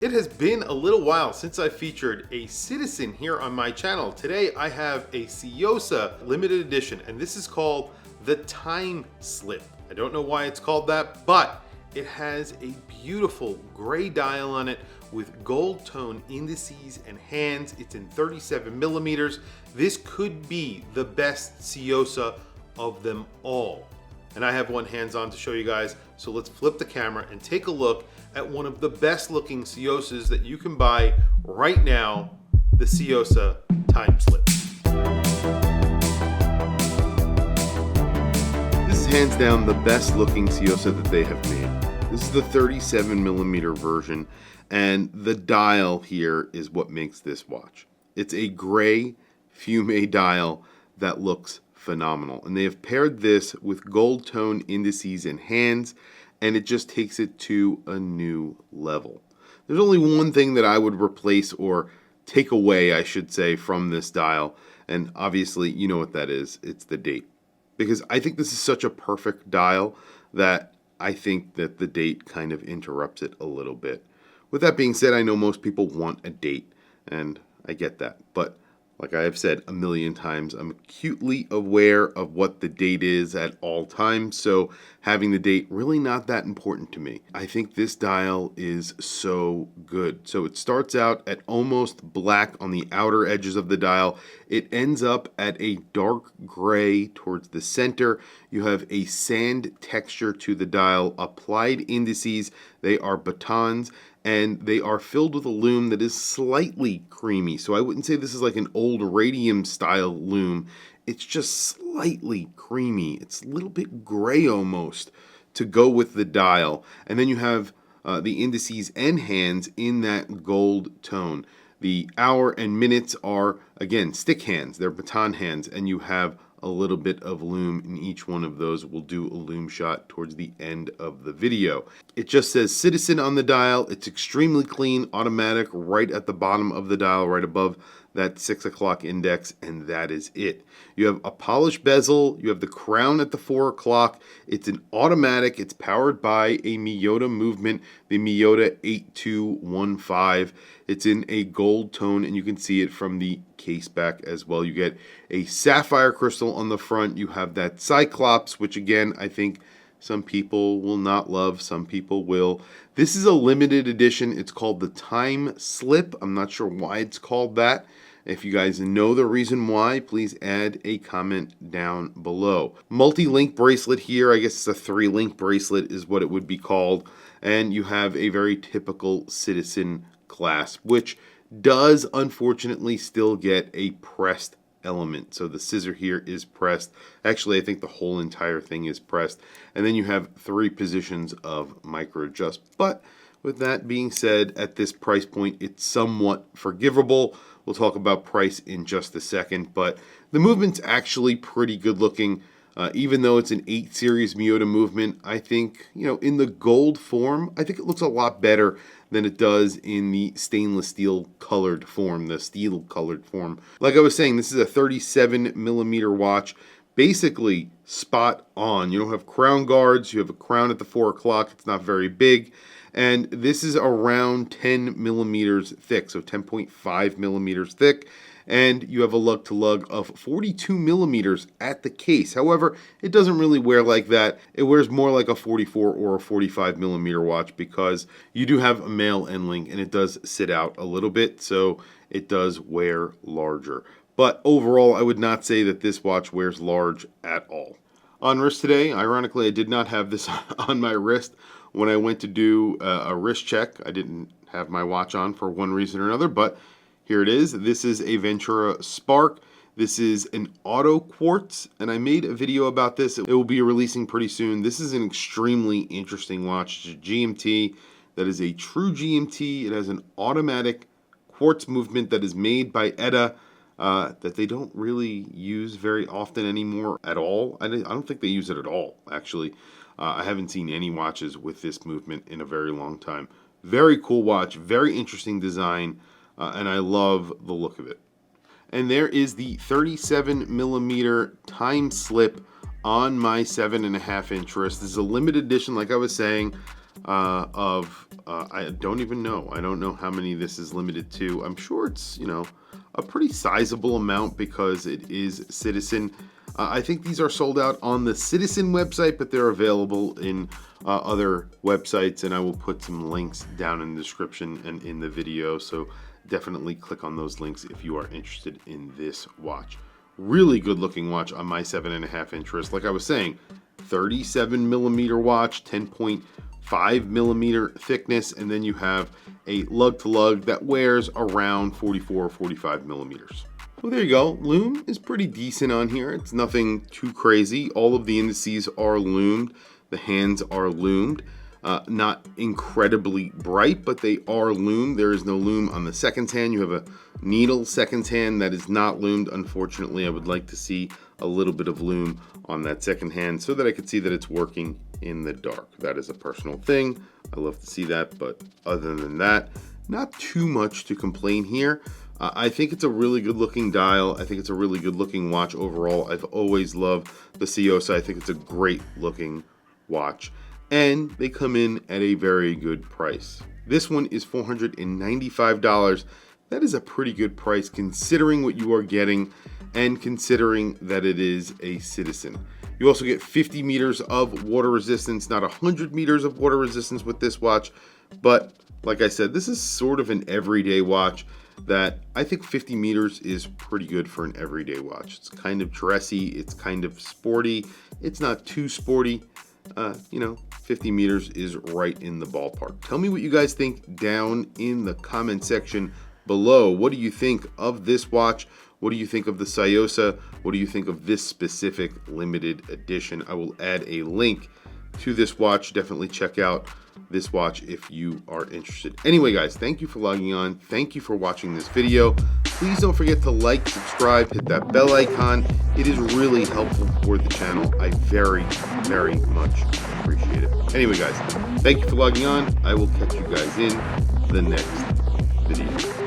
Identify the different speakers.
Speaker 1: It has been a little while since I featured a Citizen here on my channel. Today I have a Tsuyosa limited edition, and this is called the Time Slip. I don't know why it's called that, but it has a beautiful gray dial on it with gold tone indices and hands. It's in 37 millimeters. This could be the best Tsuyosa of them all. And I have one hands-on to show you guys. So let's flip the camera and take a look at one of the best looking Tsuyosas that you can buy right now, the Tsuyosa Time Slip. This is hands down the best looking Tsuyosa that they have made. This is the 37 millimeter version, and the dial here is what makes this watch. It's a gray fume dial that looks phenomenal, and they have paired this with gold tone indices and hands, and it just takes it to a new level. There's only one thing that I would replace, or take away I should say, from this dial, and obviously you know what that is. It's the date, because I think this is such a perfect dial that I think that the date kind of interrupts it a little bit. With that being said, I know most people want a date, and I get that, but like I have said a million times, I'm acutely aware of what the date is at all times, so having the date really not that important to me. I think this dial is so good. So it starts out at almost black on the outer edges of the dial. It ends up at a dark gray towards the center. You have a sand texture to the dial, applied indices. They are batons, and they are filled with a lume that is slightly creamy. So I wouldn't say this is like an old radium style lume. It's just slightly creamy. It's a little bit gray almost to go with the dial. And then you have the indices and hands in that gold tone. The hour and minutes are, again, stick hands. They're baton hands, and you have a little bit of lume in each one of those. We'll do a lume shot towards the end of the video. It just says Citizen on the dial. It's extremely clean, automatic, right at the bottom of the dial, right above that 6 o'clock index, and that is it. You have a polished bezel. You have the crown at the 4 o'clock. It's an automatic. It's powered by a Miyota movement, the Miyota 8215. It's in a gold tone, and you can see it from the case back as well. You get a sapphire crystal on the front. You have that Cyclops, which again, I think some people will not love, some people will. This is a limited edition. It's called the Time Slip. I'm not sure why it's called that. If you guys know the reason why, please add a comment down below. Multi-link bracelet here. I guess it's a 3-link bracelet is what it would be called. And you have a very typical Citizen clasp, which does unfortunately still get a pressed element. So the scissor here is pressed. Actually, I think the whole entire thing is pressed. And then you have 3 positions of micro adjust. But with that being said, at this price point, it's somewhat forgivable. We'll talk about price in just a second, but the movement's actually pretty good looking. Even though it's an 8 series Miyota movement, I think, in the gold form, I think it looks a lot better than it does in the stainless steel colored form, the steel colored form. Like I was saying, this is a 37 millimeter watch, basically spot on. You don't have crown guards, you have a crown at the 4 o'clock, it's not very big, and this is around 10 millimeters thick, so 10.5 millimeters thick. And you have a lug-to-lug of 42 millimeters at the case. However, it doesn't really wear like that. It wears more like a 44 or a 45 millimeter watch, because you do have a male end link and it does sit out a little bit, so it does wear larger. But overall, I would not say that this watch wears large at all. On wrist today, ironically, I did not have this on my wrist when I went to do a wrist check. I didn't have my watch on for one reason or another, but here it is. This is a Ventura Spark. This is an auto quartz, and I made a video about this. It will be releasing pretty soon. This is an extremely interesting watch. It's a GMT that is a true GMT. It has an automatic quartz movement that is made by ETA that they don't really use very often anymore at all. I don't think they use it at all, actually. I haven't seen any watches with this movement in a very long time. Very cool watch, very interesting design. And I love the look of it. And there is the 37 millimeter Time Slip on my 7.5 inch wrist. This is a limited edition, like I was saying, of I don't even know. I don't know how many this is limited to. I'm sure it's, a pretty sizable amount because it is Citizen. I think these are sold out on the Citizen website, but they're available in other websites, and I will put some links down in the description and in the video, so definitely click on those links if you are interested in this watch. Really good looking watch on my 7.5 inch wrist. Like I was saying, 37 millimeter watch, 10.5 millimeter thickness, and then you have a lug to lug that wears around 44 or 45 millimeters. Well, there you go. Lume is pretty decent on here. It's nothing too crazy. All of the indices are loomed. The hands are loomed. Not incredibly bright, but they are loomed. There is no loom on the seconds hand. You have a needle seconds hand that is not loomed. Unfortunately, I would like to see a little bit of loom on that second hand so that I could see that it's working in the dark. That is a personal thing. I love to see that, but other than that, not too much to complain here. I think it's a really good looking dial. I think it's a really good looking watch overall. I've always loved the Tsuyosa. I think it's a great looking watch, and they come in at a very good price. This one is $495. That is a pretty good price considering what you are getting and considering that it is a Citizen. You also get 50 meters of water resistance, not 100 meters of water resistance with this watch, but like I said, this is sort of an everyday watch that I think 50 meters is pretty good for an everyday watch. It's kind of dressy, it's kind of sporty, it's not too sporty. 50 meters is right in the ballpark. Tell me what you guys think down in the comment section below. What do you think of this watch? What do you think of the Tsuyosa? What do you think of this specific limited edition? I will add a link to this watch. Definitely check out this watch if you are interested. Anyway, guys, thank you for logging on. Thank you for watching this video. Please don't forget to like, subscribe, hit that bell icon. It is really helpful for the channel. I very, very much appreciate it. Anyway, guys, thank you for logging on. I will catch you guys in the next video.